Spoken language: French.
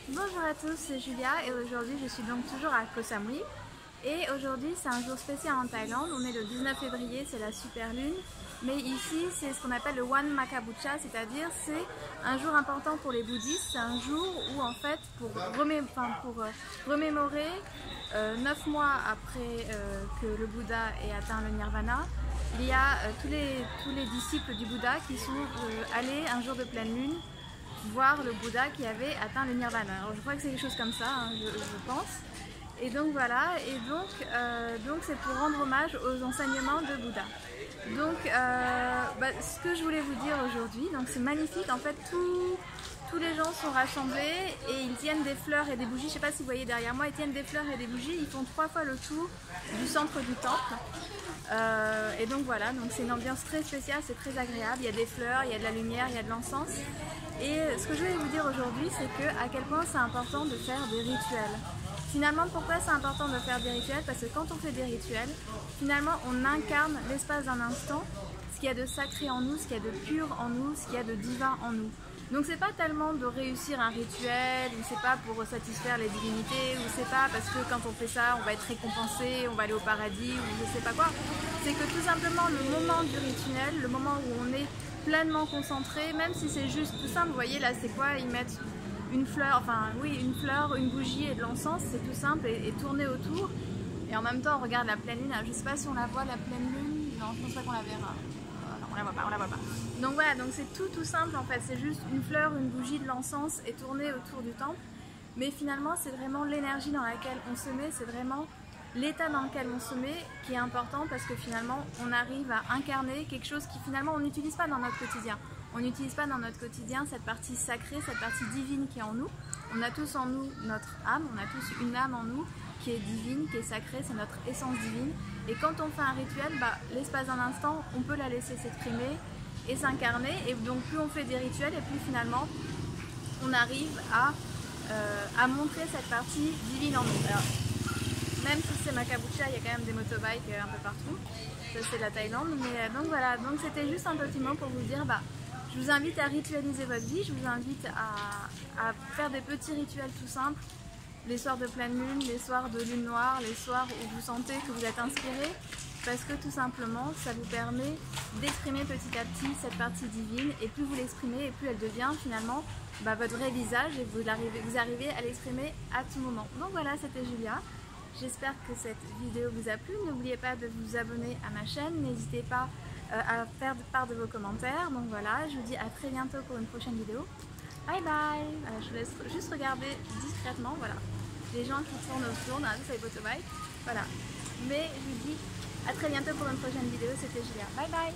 Bonjour à tous, c'est Julia et aujourd'hui je suis donc toujours à Koh Samui. Et aujourd'hui c'est un jour spécial en Thaïlande, on est le 19 février, c'est la super lune. Mais ici c'est ce qu'on appelle le Wan Makabucha, c'est-à-dire c'est un jour important pour les bouddhistes. C'est un jour où en fait pour remémorer 9 mois après que le Bouddha ait atteint le Nirvana, il y a tous les disciples du Bouddha qui sont allés un jour de pleine lune voir le Bouddha qui avait atteint le Nirvana. Alors je crois que c'est quelque chose comme ça, hein, je pense. Et donc voilà, et donc c'est pour rendre hommage aux enseignements de Bouddha. Donc ce que je voulais vous dire aujourd'hui, donc c'est magnifique, en fait tous les gens sont rassemblés et ils tiennent des fleurs et des bougies. Je ne sais pas si vous voyez derrière moi, ils tiennent des fleurs et des bougies, ils font 3 fois le tour du centre du temple. Et donc voilà, donc c'est une ambiance très spéciale, c'est très agréable, il y a des fleurs, il y a de la lumière, il y a de l'encens. Et ce que je voulais vous dire aujourd'hui, c'est à quel point c'est important de faire des rituels. Finalement, pourquoi c'est important de faire des rituels? Parce que quand on fait des rituels, finalement on incarne l'espace d'un instant, ce qu'il y a de sacré en nous, ce qu'il y a de pur en nous, ce qu'il y a de divin en nous. Donc c'est pas tellement de réussir un rituel, ou c'est pas pour satisfaire les divinités, ou c'est pas parce que quand on fait ça on va être récompensé, on va aller au paradis, ou je sais pas quoi. C'est que tout simplement le moment du rituel, le moment où on est pleinement concentré, même si c'est juste tout simple, vous voyez là c'est quoi, ils mettent une fleur, enfin oui une fleur, une bougie et de l'encens, c'est tout simple et tourner autour. Et en même temps on regarde la pleine lune, je sais pas si on la voit la pleine lune, non je pense pas qu'on la verra. On la voit pas. Donc voilà, donc c'est tout simple en fait, c'est juste une fleur, une bougie, de l'encens et tourner autour du temple. Mais finalement c'est vraiment l'énergie dans laquelle on se met, c'est vraiment l'état dans lequel on se met qui est important parce que finalement on arrive à incarner quelque chose qui finalement on n'utilise pas dans notre quotidien. On n'utilise pas dans notre quotidien cette partie sacrée, cette partie divine qui est en nous. On a tous en nous notre âme, on a tous une âme en nous qui est divine, qui est sacrée, c'est notre essence divine. Et quand on fait un rituel, l'espace d'un instant, on peut la laisser s'exprimer et s'incarner. Et donc plus on fait des rituels et plus finalement on arrive à montrer cette partie divine en nous. Alors, même si c'est Makabucha, il y a quand même des motorbikes un peu partout. Ça c'est la Thaïlande. Mais donc voilà, donc c'était juste un petit mot pour vous dire, je vous invite à ritualiser votre vie, je vous invite à faire des petits rituels tout simples. Les soirs de pleine lune, les soirs de lune noire, les soirs où vous sentez que vous êtes inspiré, parce que tout simplement ça vous permet d'exprimer petit à petit cette partie divine et plus vous l'exprimez et plus elle devient finalement votre vrai visage et vous arrivez à l'exprimer à tout moment. Donc voilà, c'était Julia. J'espère que cette vidéo vous a plu. N'oubliez pas de vous abonner à ma chaîne, n'hésitez pas à faire part de vos commentaires. Donc voilà, je vous dis à très bientôt pour une prochaine vidéo. Bye bye. Je vous laisse juste regarder discrètement, voilà, les gens qui tournent autour, dans la c'est les motorbikes, voilà. Mais je vous dis à très bientôt pour une prochaine vidéo, c'était Julia. Bye bye.